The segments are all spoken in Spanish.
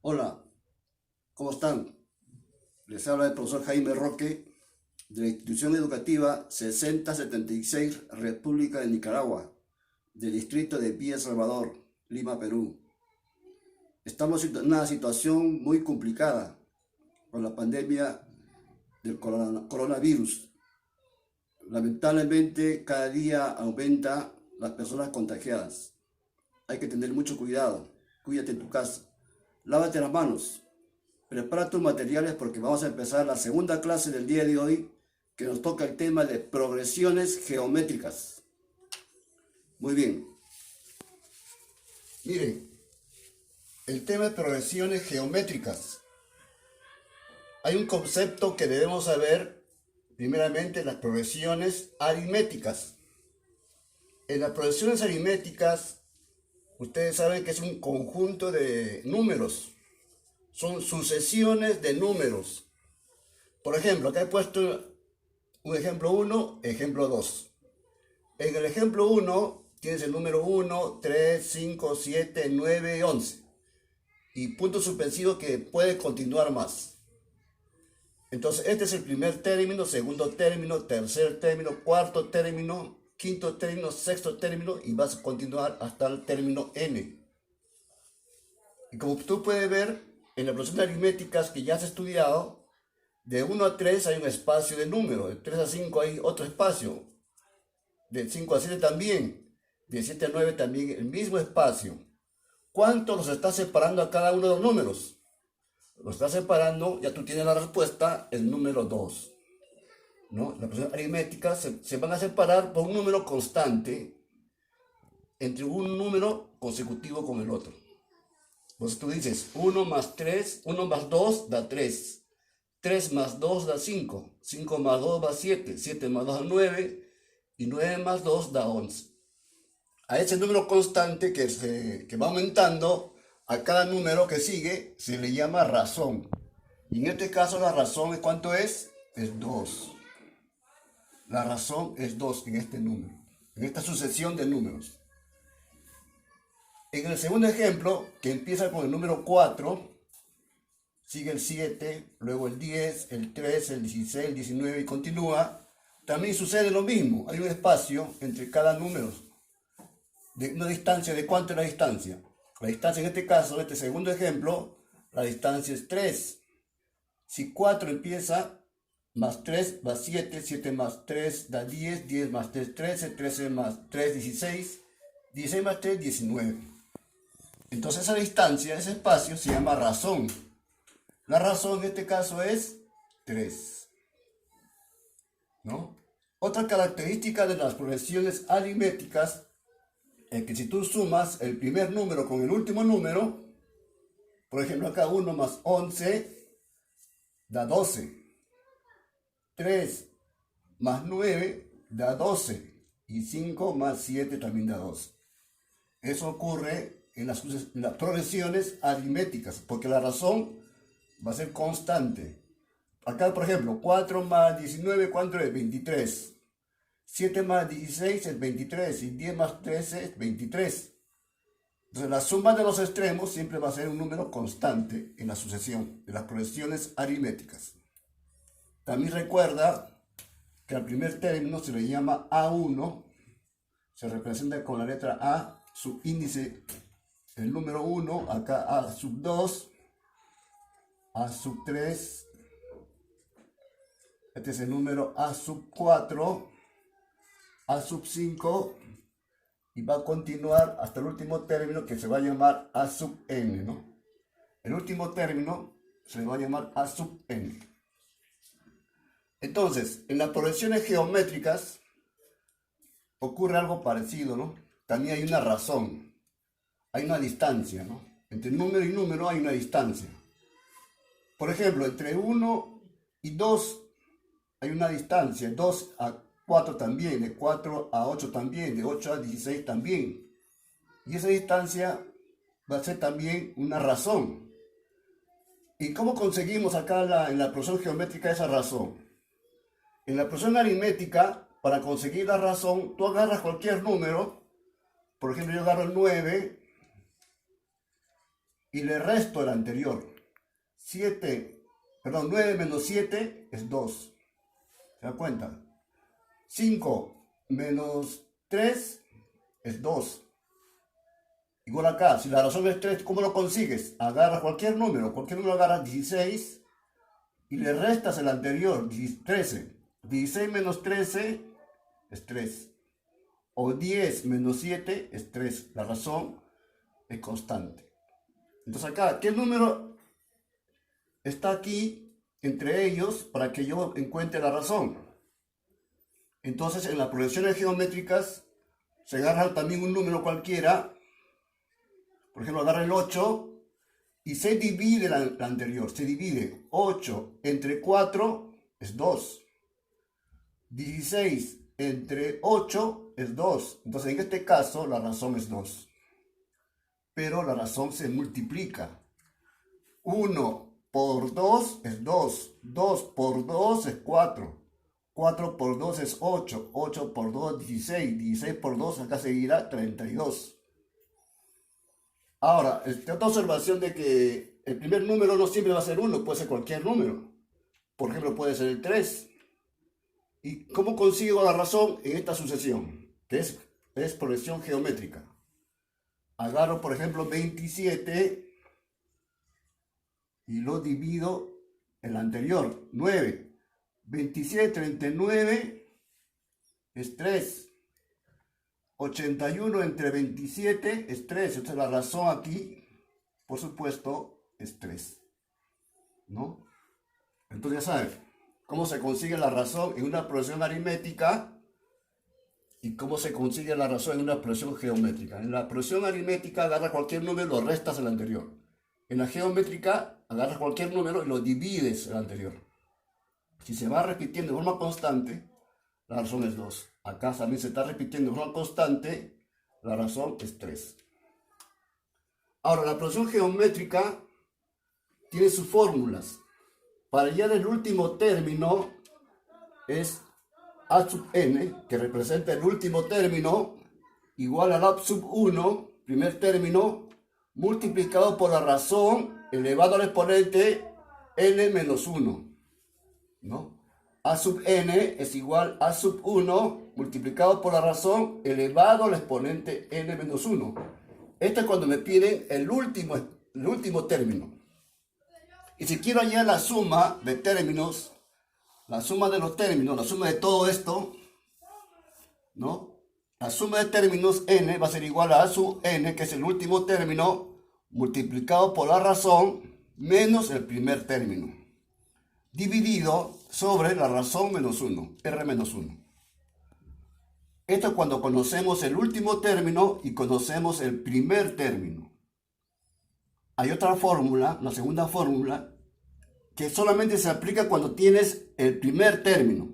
Hola, ¿cómo están? Les habla el profesor Jaime Roque de la institución educativa 6076 República de Nicaragua, del distrito de Villa Salvador, Lima, Perú. Estamos en una situación muy complicada con la pandemia del coronavirus. Lamentablemente, cada día aumenta las personas contagiadas. Hay que tener mucho cuidado. Cuídate en tu casa. Lávate las manos. Prepara tus materiales porque vamos a empezar la segunda clase del día de hoy que nos toca el tema de progresiones geométricas. Muy bien. Miren, el tema de progresiones geométricas. Hay un concepto que debemos saber, primeramente, las progresiones aritméticas. En las progresiones aritméticas, ustedes saben que es un conjunto de números. Son sucesiones de números. Por ejemplo, acá he puesto un ejemplo 1, ejemplo 2. En el ejemplo 1 tienes el número 1, 3, 5, 7, 9 y 11. Y punto suspensivo que puede continuar más. Entonces este es el primer término, segundo término, tercer término, cuarto término, quinto término, sexto término y vas a continuar hasta el término n. Y como tú puedes ver, en las progresiones aritméticas que ya has estudiado, de 1 a 3 hay un espacio de número, de 3 a 5 hay otro espacio, de 5 a 7 también, de 7 a 9 también el mismo espacio. ¿Cuánto los está separando a cada uno de los números? Los está separando, ya tú tienes la respuesta, el número 2. ¿No? Las progresiones aritméticas se van a separar por un número constante entre un número consecutivo con el otro. Entonces tú dices 1 más 3, 1 más 2 da 3. 3 más 2 da 5. 5 más 2 da 7. 7 más 2 da 9. Y 9 más 2 da 11. A ese número constante que va aumentando, a cada número que sigue se le llama razón. Y en este caso la razón es ¿cuánto es? Es 2. La razón es 2 en este número, en esta sucesión de números. En el segundo ejemplo, que empieza con el número 4, sigue el 7, luego el 10, el 13, el 16, el 19 y continúa. También sucede lo mismo, hay un espacio entre cada número, de una distancia. ¿De cuánto es la distancia? La distancia en este caso, en este segundo ejemplo, la distancia es 3. Si 4 empieza, más 3 da 7, 7 más 3 da 10, 10 más 3, 13, 13 más 3, 16, 16 más 3, 19. Entonces esa distancia, ese espacio se llama razón. La razón en este caso es 3. ¿No? Otra característica de las progresiones aritméticas es que si tú sumas el primer número con el último número, por ejemplo acá 1 más 11 da 12. 3 más 9 da 12. Y 5 más 7 también da 12. Eso ocurre en las progresiones aritméticas, porque la razón va a ser constante. Acá, por ejemplo, 4 más 19, ¿cuánto es? 23. 7 más 16 es 23 y 10 más 13 es 23. Entonces, la suma de los extremos siempre va a ser un número constante en la sucesión de las progresiones aritméticas. También recuerda que al primer término se le llama A1, se representa con la letra A, subíndice, el número 1, acá A sub 2, A sub 3, este es el número A sub 4, A sub 5, y va a continuar hasta el último término que se va a llamar A sub n, ¿no? El último término se le va a llamar A sub n. Entonces, en las progresiones geométricas ocurre algo parecido, ¿no? También hay una razón, hay una distancia, ¿no? Entre número y número hay una distancia. Por ejemplo, entre 1 y 2 hay una distancia, 2 a 4 también, de 4 a 8 también, de 8 a 16 también. Y esa distancia va a ser también una razón. ¿Y cómo conseguimos acá en la progresión geométrica esa razón? En la progresión aritmética, para conseguir la razón, tú agarras cualquier número. Por ejemplo, yo agarro el 9 y le resto el anterior. 9 menos 7 es 2. ¿Se da cuenta? 5 menos 3 es 2. Igual acá, si la razón es 3, ¿cómo lo consigues? Agarras cualquier número agarras 16 y le restas el anterior, 13. 16 menos 13 es 3. O 10 menos 7 es 3. La razón es constante. Entonces acá, ¿qué número está aquí entre ellos para que yo encuentre la razón? Entonces en las progresiones geométricas se agarra también un número cualquiera. Por ejemplo, agarra el 8 y se divide la anterior. Se divide 8 entre 4 es 2. 16 entre 8 es 2. Entonces en este caso la razón es 2. Pero la razón se multiplica. 1 por 2 es 2. 2 por 2 es 4. 4 por 2 es 8. 8 por 2 es 16. 16 por 2 acá seguirá 32. Ahora, otra observación de que el primer número no siempre va a ser 1, puede ser cualquier número. Por ejemplo, puede ser el 3. ¿Y cómo consigo la razón en esta sucesión? Que es progresión geométrica. Agarro, por ejemplo, 27 y lo divido en el anterior, 9. 27, 39 es 3. 81 entre 27 es 3. Entonces la razón aquí, por supuesto, es 3. ¿No? Entonces ya saben cómo se consigue la razón en una progresión aritmética y cómo se consigue la razón en una progresión geométrica. En la progresión aritmética agarras cualquier número y lo restas el anterior. En la geométrica agarras cualquier número y lo divides el anterior. Si se va repitiendo de forma constante, la razón es 2. Acá también se está repitiendo de forma constante, la razón es 3. Ahora, la progresión geométrica tiene sus fórmulas. Para hallar el último término es a sub n, que representa el último término, igual a la sub 1, primer término, multiplicado por la razón elevado al exponente n menos 1. ¿No? A sub n es igual a sub 1 multiplicado por la razón elevado al exponente n menos 1. Esto es cuando me piden el último término. Y si quiero hallar la suma de términos, la suma de los términos, la suma de todo esto, ¿no? La suma de términos n va a ser igual a sub n, que es el último término, multiplicado por la razón menos el primer término, dividido sobre la razón menos 1, r menos 1. Esto es cuando conocemos el último término y conocemos el primer término. Hay otra fórmula, la segunda fórmula, que solamente se aplica cuando tienes el primer término.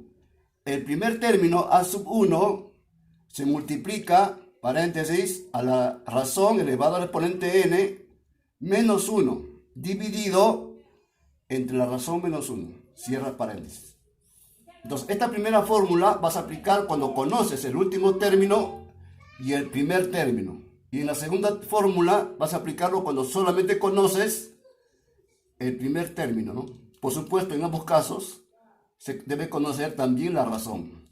El primer término, a sub 1, se multiplica, paréntesis, a la razón elevado al exponente n menos 1, dividido entre la razón menos 1. Cierra paréntesis. Entonces, esta primera fórmula vas a aplicar cuando conoces el último término y el primer término. Y en la segunda fórmula vas a aplicarlo cuando solamente conoces el primer término, ¿no? Por supuesto, en ambos casos se debe conocer también la razón.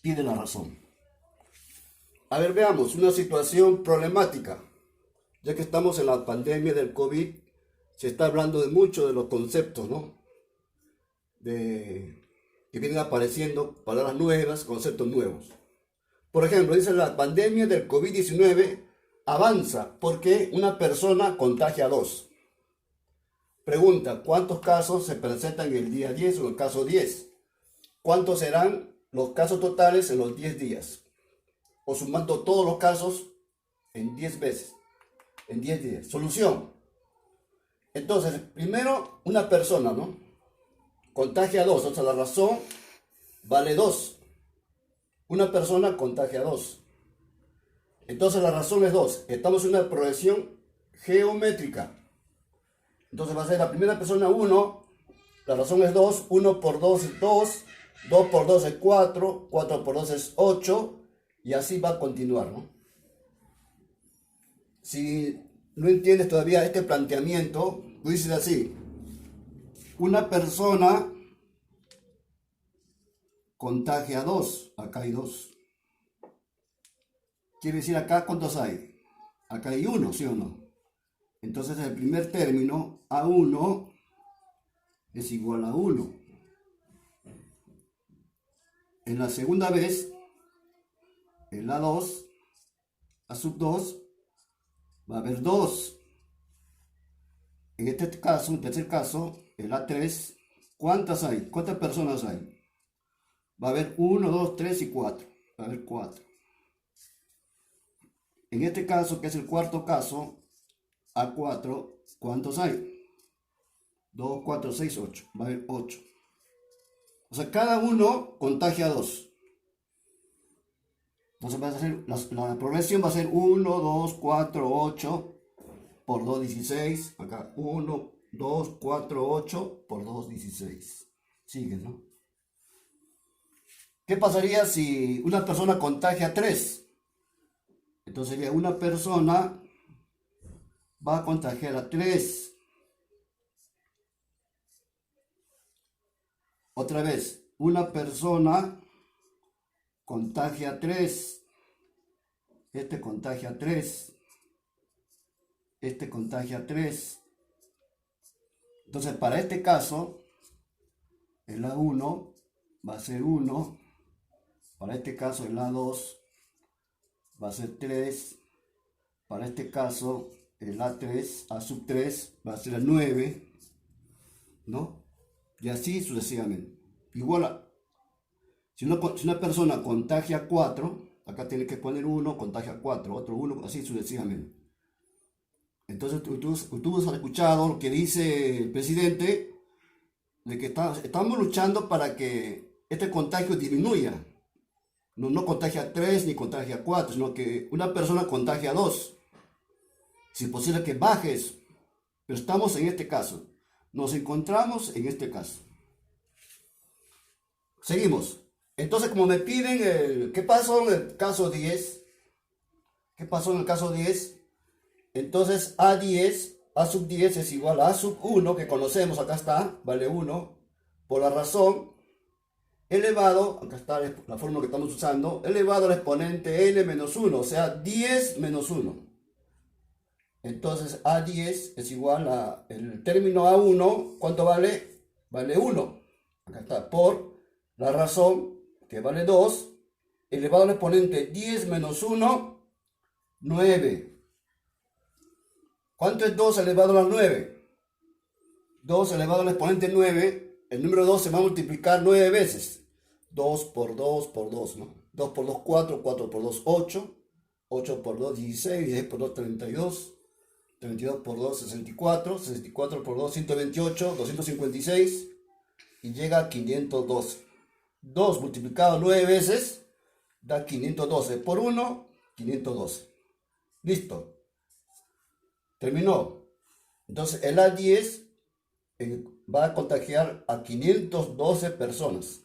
Pide la razón. A ver, veamos una situación problemática. Ya que estamos en la pandemia del COVID, se está hablando de mucho de los conceptos, ¿no? Que vienen apareciendo palabras nuevas, conceptos nuevos. Por ejemplo, dice la pandemia del COVID-19 avanza porque una persona contagia a 2. Pregunta, ¿cuántos casos se presentan en el día 10 o en el caso 10? ¿Cuántos serán los casos totales en los 10 días? O sumando todos los casos en 10 veces, en 10 días. Solución. Entonces, primero, una persona, ¿no? Contagia a 2, o sea, la razón vale 2. Una persona contagia a 2. Entonces, la razón es 2. Estamos en una progresión geométrica. Entonces va a ser la primera persona 1, la razón es 2, 1 por 2 es 2, 2 por 2 es 4, 4 por 2 es 8, y así va a continuar, ¿no? Si no entiendes todavía este planteamiento, tú dices así, una persona contagia a dos, acá hay dos. Quiere decir acá cuántos hay. Acá hay uno, ¿sí o no? Entonces el primer término, A1, es igual a 1. En la segunda vez, el A2, A sub 2, va a haber 2. En este caso, en tercer caso, el A3, ¿cuántas hay? ¿Cuántas personas hay? Va a haber 1, 2, 3 y 4. Va a haber 4. En este caso, que es el cuarto caso, A4, ¿cuántos hay? 2, 4, 6, 8. Va a haber 8. O sea, cada uno contagia a 2. Entonces va a ser, la progresión va a ser 1, 2, 4, 8 por 2, 16. Acá 1, 2, 4, 8 por 2, 16. Sigue, ¿no? ¿Qué pasaría si una persona contagia a 3? Entonces sería una persona va a contagiar a 3. Otra vez, una persona contagia a 3. Este contagia a 3. Este contagia a 3. Entonces, para este caso, el A1 va a ser 1. Para este caso, el A2 va a ser 3. Para este caso, el A3, A sub 3 va a ser el 9. ¿No? Y así sucesivamente. Igual, si una persona contagia 4, acá tiene que poner 1, contagia 4, otro 1, así sucesivamente. Entonces tú has escuchado lo que dice el presidente, de que estamos luchando para que este contagio disminuya. No contagia 3 ni contagia 4, sino que una persona contagia 2. Si es posible que baje eso. Pero estamos en este caso. Nos encontramos en este caso. Seguimos. Entonces, como me piden, ¿qué pasó en el caso 10? ¿Qué pasó en el caso 10? Entonces, A10, A sub 10 es igual a A sub 1, que conocemos, acá está, vale 1, por la razón elevado, acá está la fórmula que estamos usando, elevado al exponente n menos 1, o sea, 10 menos 1. Entonces, A10 es igual a el término A1, ¿cuánto vale? Vale 1. Acá está, por la razón que vale 2, elevado al exponente 10 menos 1, 9. ¿Cuánto es 2 elevado a la 9? 2 elevado al exponente 9, el número 2 se va a multiplicar 9 veces. 2 por 2 por 2, ¿no? 2 por 2, 4, 4 por 2, 8. 8 por 2, 16, 16 por 2, 32. 32 por 2, 64. 64 por 2, 128, 256. Y llega a 512. 2 multiplicado 9 veces da 512. Por 1, 512. Listo. Terminó. Entonces el A10 va a contagiar a 512 personas.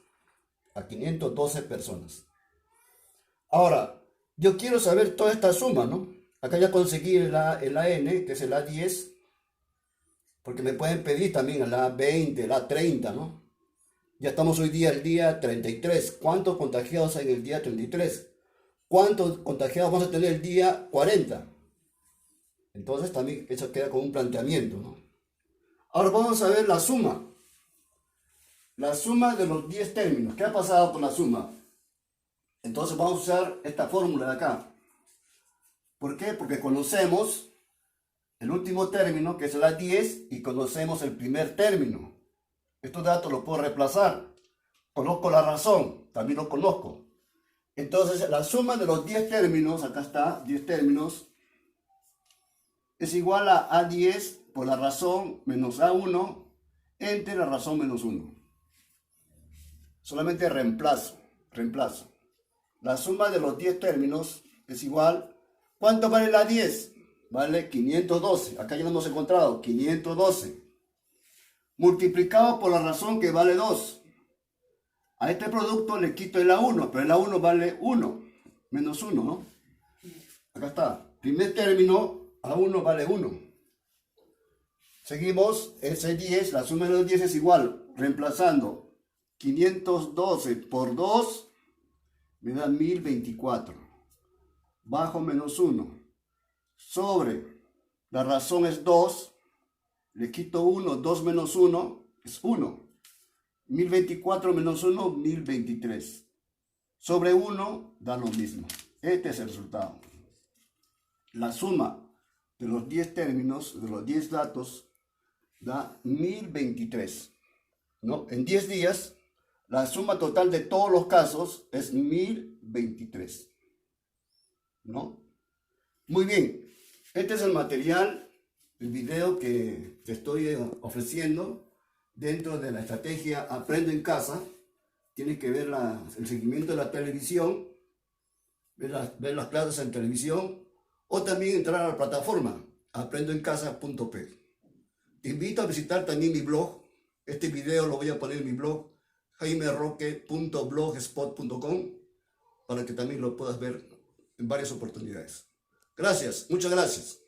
A 512 personas. Ahora, yo quiero saber toda esta suma, ¿no? Acá ya conseguí el AN, que es el A10, porque me pueden pedir también el A20, el A30, ¿no? Ya estamos hoy día el día 33. ¿Cuántos contagiados hay en el día 33? ¿Cuántos contagiados vamos a tener el día 40? Entonces también eso queda como un planteamiento, ¿no? Ahora vamos a ver la suma. La suma de los 10 términos. ¿Qué ha pasado con la suma? Entonces vamos a usar esta fórmula de acá. ¿Por qué? Porque conocemos el último término, que es el A10, y conocemos el primer término. Estos datos los puedo reemplazar. Conozco la razón, también lo conozco. Entonces la suma de los 10 términos, acá está, 10 términos, es igual a A10 por la razón menos A1 entre la razón menos 1. Solamente reemplazo. La suma de los 10 términos es igual. ¿Cuánto vale la 10? Vale 512. Acá ya lo hemos encontrado. 512. Multiplicado por la razón que vale 2. A este producto le quito el A1, pero el A1 vale 1. Menos 1, ¿no? Acá está. Primer término a 1 vale 1. Seguimos, ese 10, la suma de los 10 es igual, reemplazando 512 por 2, me da 1024. Bajo menos 1. Sobre, la razón es 2, le quito 1, 2 menos 1 es 1. 1024 menos 1, 1023. Sobre 1 da lo mismo. Este es el resultado. La suma de los 10 términos, de los 10 datos, da 1023. ¿No? En 10 días, la suma total de todos los casos es 1023. ¿No? Muy bien. Este es el material, el video que te estoy ofreciendo dentro de la estrategia Aprendo en Casa. Tienes que ver el seguimiento de la televisión, ver las clases en televisión, o también entrar a la plataforma aprendoencasa.p. Te invito a visitar también mi blog. Este video lo voy a poner en mi blog, jaimeroque.blogspot.com, para que también lo puedas ver en varias oportunidades. Gracias, muchas gracias.